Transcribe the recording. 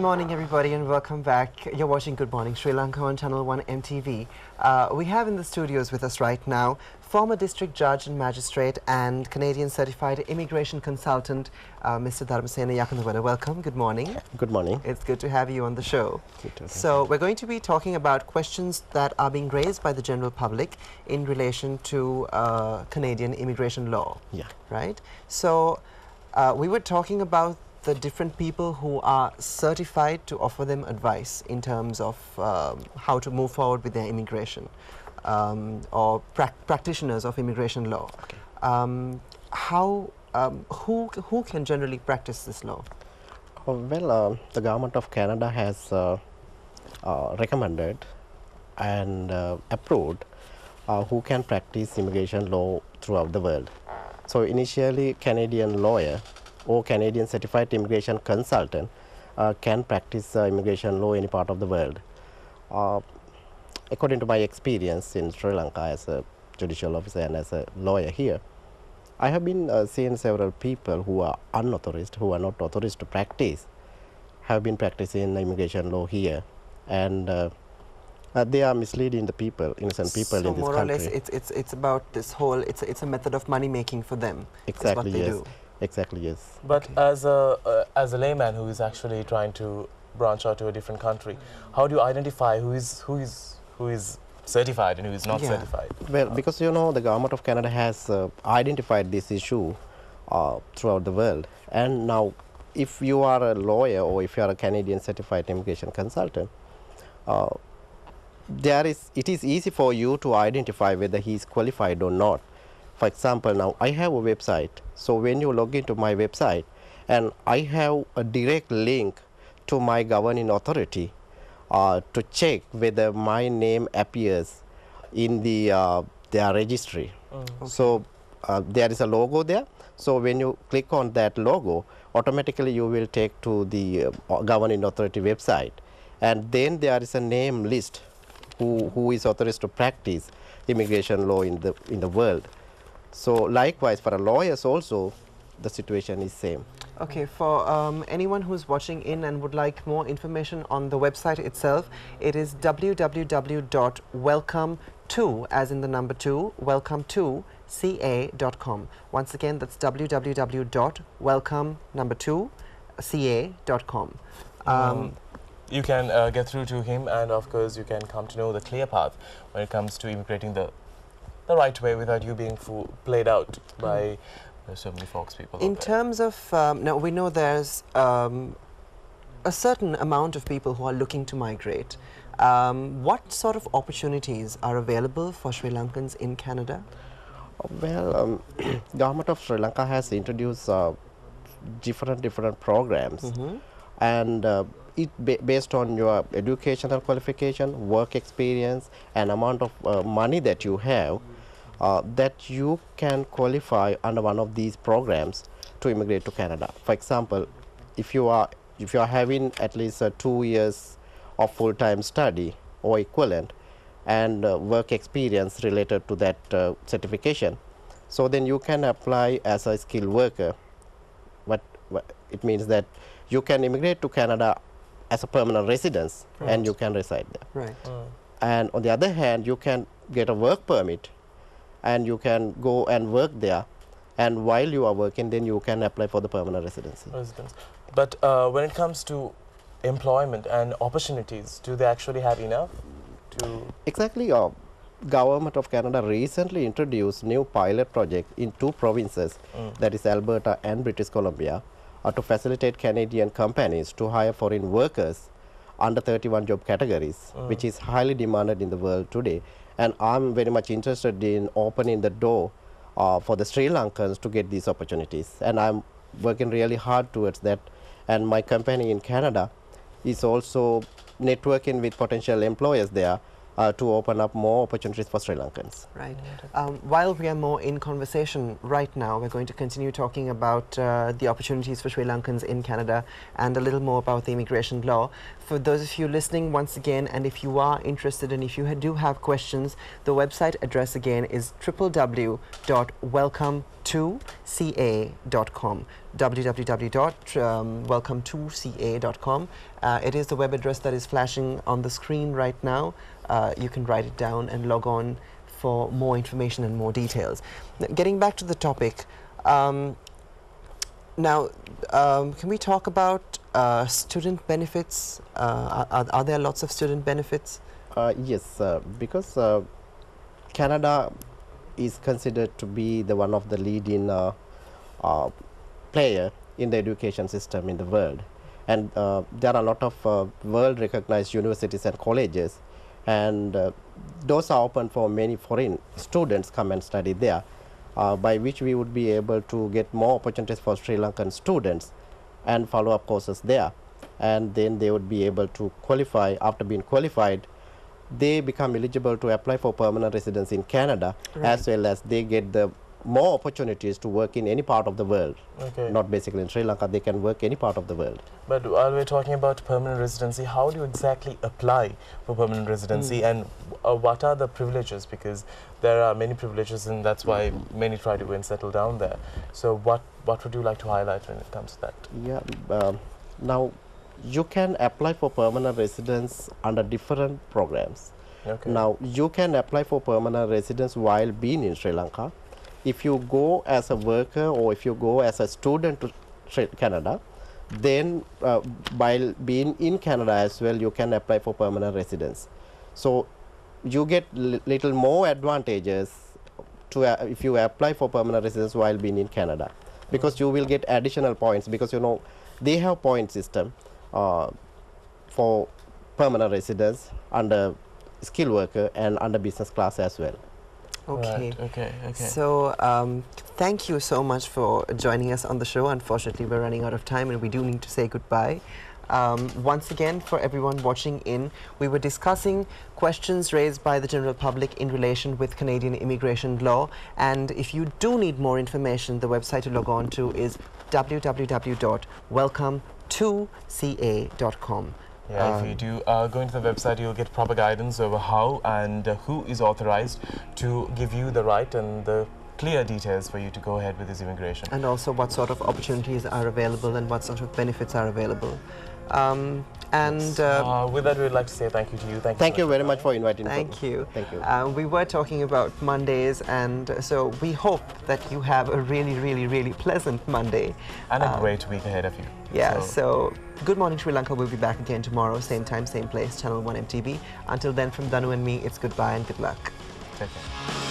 morning, everybody, and welcome back. You're watching Good Morning Sri Lanka on Channel 1 MTV. We have in the studios with us right now former district judge and magistrate and Canadian certified immigration consultant, Mr. Mr.Yakandawela. Welcome. Good morning. Good morning. It's good to have you on the show. So we're going to be talking about questions that are being raised by the general public in relation to Canadian immigration law. Yeah. Right? So we were talking about the different people who are certified to offer them advice in terms of how to move forward with their immigration, or practitioners of immigration law. Okay. Who can generally practice this law? The government of Canada has recommended and approved who can practice immigration law throughout the world. So initially, Canadian lawyer or Canadian certified immigration consultant can practice immigration law any part of the world. According to my experience in Sri Lanka as a judicial officer and as a lawyer here, I have been seeing several people who are unauthorized, who are not authorized to practice, have been practicing immigration law here, and they are misleading the people, innocent people in this country. So more or less, it's about this whole, it's a method of money making for them. Exactly, what they yes. do. Exactly, yes. But okay, as a layman who is actually trying to branch out to a different country, how do you identify who is certified and who is not certified? Well, because you know the government of Canada has identified this issue throughout the world, and now if you are a lawyer or if you are a Canadian certified immigration consultant, it is easy for you to identify whether he is qualified or not. For example, now I have a website, so when you log into my website and I have a direct link to my governing authority to check whether my name appears in their registry. Okay. So there is a logo there, so when you click on that logo, automatically you will take to the governing authority website, and then there is a name list who is authorized to practice immigration law in the world. So likewise for lawyers also the situation is same. Okay, for anyone who's watching in and would like more information on the website itself, it is www.welcome2, as in the number 2, welcome2ca.com. Once again, that's www.welcome2ca.com. You can get through to him, and of course you can come to know the clear path when it comes to immigrating the right way without you being played out by so many folks, people. In terms of, now we know there's a certain amount of people who are looking to migrate. What sort of opportunities are available for Sri Lankans in Canada? Well, government of Sri Lanka has introduced different programs, and based on your educational qualification, work experience, and amount of money that you have, that you can qualify under one of these programs to immigrate to Canada. For example, if you are having at least 2 years of full-time study or equivalent and work experience related to that certification, so then you can apply as a skilled worker. What it means that you can immigrate to Canada as a permanent residence, and you can reside there. Right. And on the other hand, you can get a work permit and you can go and work there, and while you are working, then you can apply for the permanent residency. But when it comes to employment and opportunities, do they actually have enough to? Exactly. Government of Canada recently introduced new pilot project in 2 provinces, that is Alberta and British Columbia, to facilitate Canadian companies to hire foreign workers under 31 job categories, which is highly demanded in the world today. And I'm very much interested in opening the door for the Sri Lankans to get these opportunities. And I'm working really hard towards that. And my company in Canada is also networking with potential employers there to open up more opportunities for Sri Lankans. Right. While we are more in conversation right now, we're going to continue talking about the opportunities for Sri Lankans in Canada and a little more about the immigration law. For those of you listening once again, and if you are interested and if you do have questions, the website address again is www.welcome2ca.com. www.welcome2ca.com. It is the web address that is flashing on the screen right now. You can write it down and log on for more information and more details. Getting back to the topic, now, can we talk about student benefits? Are there lots of student benefits? Yes, because Canada is considered to be the one of the leading player in the education system in the world, and there are a lot of world recognized universities and colleges, and those are open for many foreign students come and study there, by which we would be able to get more opportunities for Sri Lankan students and follow up courses there, and then they would be able to qualify. After being qualified, they become eligible to apply for permanent residence in Canada, as well as they get the more opportunities to work in any part of the world. Okay. Not basically in Sri Lanka, they can work any part of the world. But while we're talking about permanent residency, how do you exactly apply for permanent residency, and what are the privileges? Because there are many privileges, and that's why many try to go and settle down there. So what would you like to highlight when it comes to that? Yeah, now you can apply for permanent residence under different programs. Okay. Now you can apply for permanent residence while being in Sri Lanka. If you go as a worker or if you go as a student to Canada, then while being in Canada as well, you can apply for permanent residence. So you get little more advantages to if you apply for permanent residence while being in Canada, because you will get additional points, because you know they have point system for permanent residence under skilled worker and under business class as well. Okay. Right. Okay. So thank you so much for joining us on the show. Unfortunately, we're running out of time and we do need to say goodbye. Once again, for everyone watching in, we were discussing questions raised by the general public in relation with Canadian immigration law. And if you do need more information, the website to log on to is www.welcome2ca.com. Yeah, if you do go into the website, you'll get proper guidance over how and who is authorized to give you the right and the clear details for you to go ahead with this immigration. And also what sort of opportunities are available and what sort of benefits are available. With that, we'd like to say thank you to you. Thank you very much for inviting me. Thank you. Thank you. We were talking about Mondays, and so we hope that you have a really, really, really pleasant Monday. And a great week ahead of you. Yeah, so Good Morning Sri Lanka will be back again tomorrow, same time, same place, Channel 1 MTV. Until then, from Danu and me, it's goodbye and good luck. Take care.